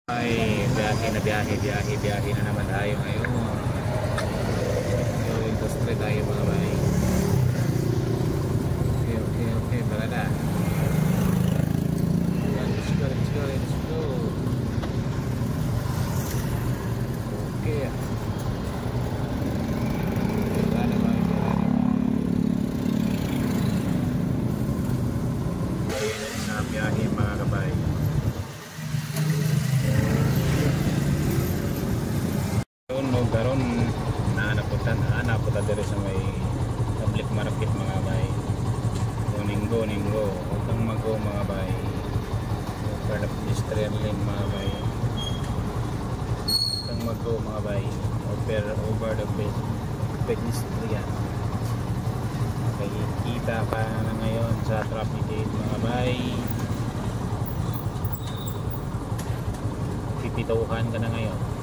Ay, biyahe na naman tayo ngayon. Yung industry tayo mga bay. Okay, para na. Let's go. Okay. Sa biyahe mga kabay. Karon napunta dire sa may public market mga bay. Ninggo huwag kang mag-go mga bay for the pedestrian lane mga bay. Huwag kang mag-go mga bay over the pedestrian. Kita ka na ngayon sa traffic gate mga bay. Pipituhan ka na ngayon.